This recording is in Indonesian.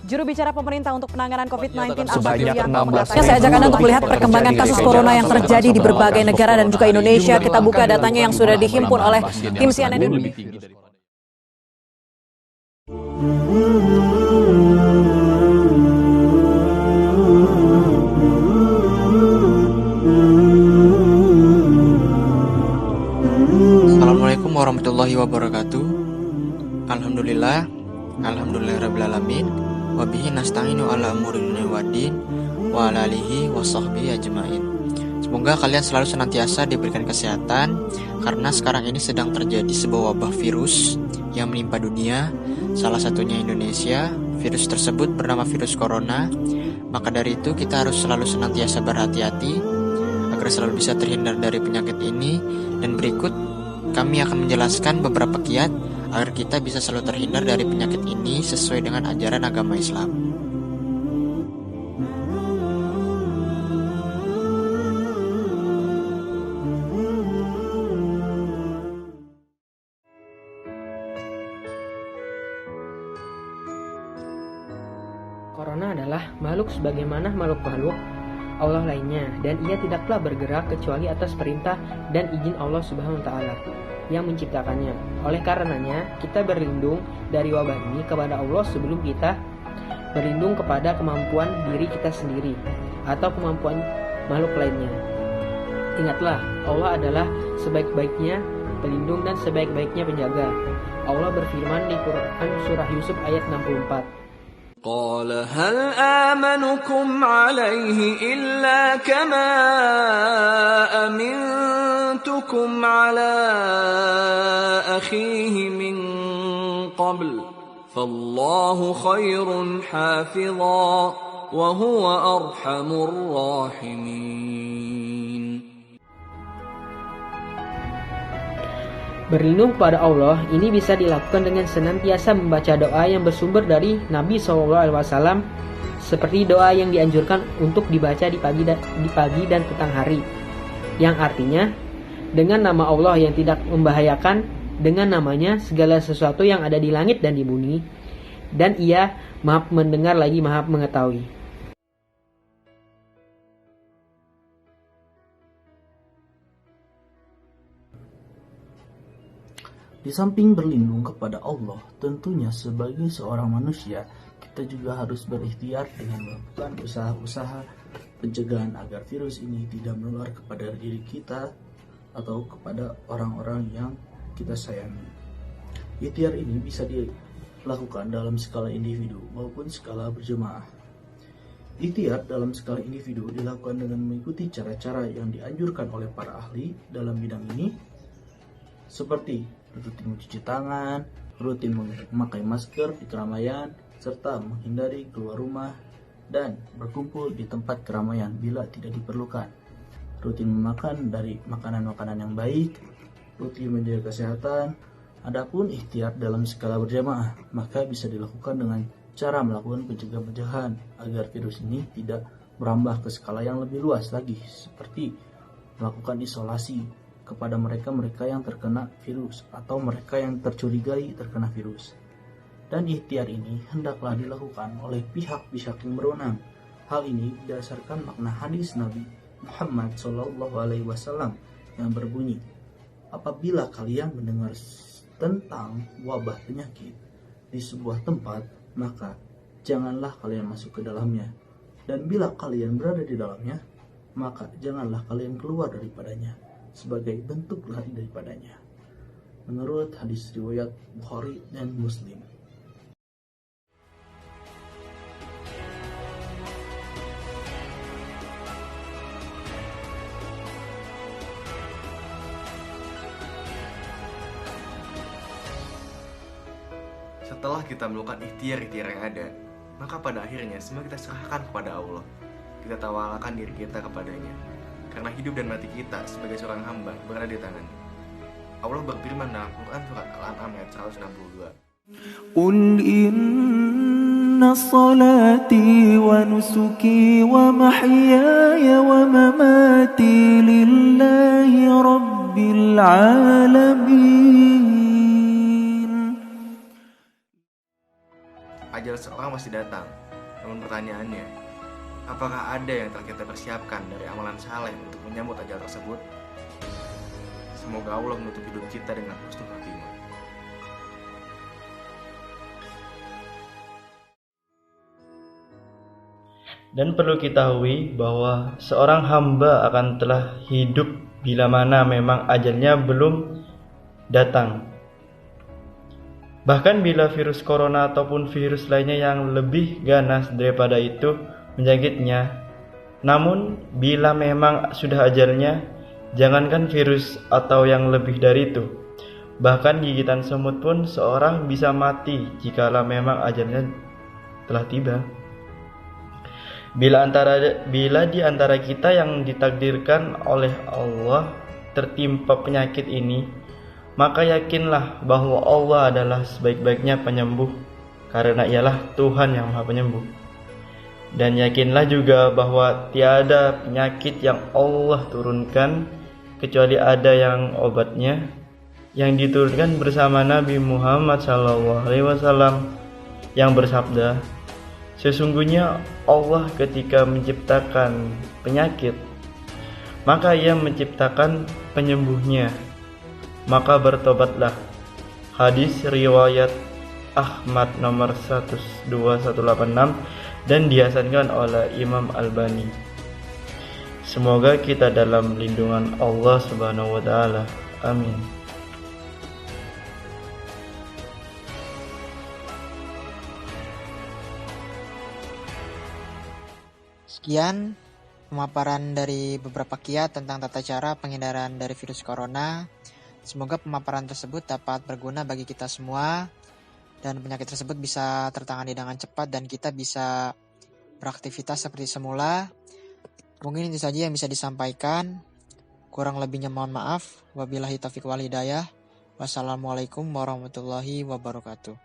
Juru bicara pemerintah untuk penanganan COVID-19 Sebanyak 16 saya ajak Anda untuk melihat perkembangan kasus corona yang terjadi di berbagai negara dan juga Indonesia. Kita buka datanya yang sudah dihimpun oleh tim CNN Indonesia. Assalamualaikum warahmatullahi wabarakatuh. Alhamdulillahirrabbilalamin. Wabihi nasta'inu ala umurin dunya waddin wa ala alihi wa sahbihi ajma'in. Semoga kalian selalu senantiasa diberikan kesehatan, karena sekarang ini sedang terjadi sebuah wabah virus yang menimpa dunia, salah satunya Indonesia. Virus tersebut bernama virus corona. Maka dari itu kita harus selalu senantiasa berhati-hati agar selalu bisa terhindar dari penyakit ini. Dan berikut kami akan menjelaskan beberapa kiat agar kita bisa selalu terhindar dari penyakit ini sesuai dengan ajaran agama Islam. Corona adalah makhluk sebagaimana makhluk-makhluk Allah lainnya, dan ia tidaklah bergerak kecuali atas perintah dan izin Allah Subhanahu wa Ta'ala yang menciptakannya. Oleh karenanya, kita berlindung dari wabah ini kepada Allah sebelum kita berlindung kepada kemampuan diri kita sendiri atau kemampuan makhluk lainnya. Ingatlah, Allah adalah sebaik-baiknya pelindung dan sebaik-baiknya penjaga. Allah berfirman di Quran surah Yusuf ayat 64. قال هل آمنكم عليه إلا كما أمنتكم على أخيه من قبل فالله خير حافظا وهو أرحم الراحمين. Berlindung kepada Allah ini bisa dilakukan dengan senantiasa membaca doa yang bersumber dari Nabi SAW, seperti doa yang dianjurkan untuk dibaca di pagi dan petang hari, yang artinya dengan nama Allah yang tidak membahayakan, dengan namanya segala sesuatu yang ada di langit dan di bumi, dan Ia Maha mendengar lagi Maha mengetahui. Di samping berlindung kepada Allah, tentunya sebagai seorang manusia, kita juga harus berikhtiar dengan melakukan usaha-usaha pencegahan agar virus ini tidak menular kepada diri kita atau kepada orang-orang yang kita sayangi. Ikhtiar ini bisa dilakukan dalam skala individu maupun skala berjemaah. Ikhtiar dalam skala individu dilakukan dengan mengikuti cara-cara yang dianjurkan oleh para ahli dalam bidang ini, seperti rutin mencuci tangan, rutin memakai masker di keramaian, serta menghindari keluar rumah dan berkumpul di tempat keramaian bila tidak diperlukan. Rutin memakan dari makanan-makanan yang baik, rutin menjaga kesehatan. Adapun ikhtiar dalam skala berjamaah, maka bisa dilakukan dengan cara melakukan pencegahan agar virus ini tidak merambah ke skala yang lebih luas lagi, seperti melakukan isolasi kepada mereka yang terkena virus atau mereka yang tercurigai terkena virus. Dan ikhtiar ini hendaklah dilakukan oleh pihak-pihak yang berwenang. Hal ini berdasarkan makna hadis Nabi Muhammad SAW yang berbunyi, apabila kalian mendengar tentang wabah penyakit di sebuah tempat, maka janganlah kalian masuk ke dalamnya. Dan bila kalian berada di dalamnya, maka janganlah kalian keluar daripadanya sebagai bentuk lari daripadanya. Menurut hadis riwayat Bukhari dan Muslim. Setelah kita melakukan ikhtiar-ikhtiar yang ada, maka pada akhirnya semua kita serahkan kepada Allah. Kita tawalkan diri kita kepadanya, karena hidup dan mati kita sebagai seorang hamba berada di tangannya. Allah berfirman dalam Quran surat Al-An'am ayat 162. Qul inna salati wa nusuki wa mahyaya wa mamati lillahi rabbil alamin. Ajal seorang masih datang, Namun pertanyaannya, apakah ada yang telah kita persiapkan dari amalan saleh untuk menyambut ajal tersebut? Semoga Allah menutup hidup kita dengan husnul khatimah. Dan perlu ketahui bahwa seorang hamba akan telah hidup bila mana memang ajalnya belum datang. Bahkan bila virus corona ataupun virus lainnya yang lebih ganas daripada itu menjangkitnya. Namun bila memang sudah ajalnya, jangankan virus atau yang lebih dari itu, bahkan gigitan semut pun seorang bisa mati jikalau memang ajalnya telah tiba. Bila di antara kita yang ditakdirkan oleh Allah tertimpa penyakit ini, maka yakinlah bahwa Allah adalah sebaik-baiknya penyembuh, karena ialah Tuhan yang Maha Penyembuh. Dan yakinlah juga bahwa tiada penyakit yang Allah turunkan kecuali ada yang obatnya, yang diturunkan bersama Nabi Muhammad SAW yang bersabda, sesungguhnya Allah ketika menciptakan penyakit, maka Ia menciptakan penyembuhnya, maka bertobatlah. Hadis riwayat Ahmad nomor 12186 dan dihasankan oleh Imam Albani. Semoga kita dalam lindungan Allah Subhanahu wa taala. Amin. Sekian pemaparan dari beberapa kiat tentang tata cara pengindaran dari virus corona. Semoga pemaparan tersebut dapat berguna bagi kita semua dan penyakit tersebut bisa tertangani dengan cepat dan kita bisa beraktivitas seperti semula. Mungkin itu saja yang bisa disampaikan. Kurang lebihnya mohon maaf. Wabillahi taufiq wal hidayah. Wassalamualaikum warahmatullahi wabarakatuh.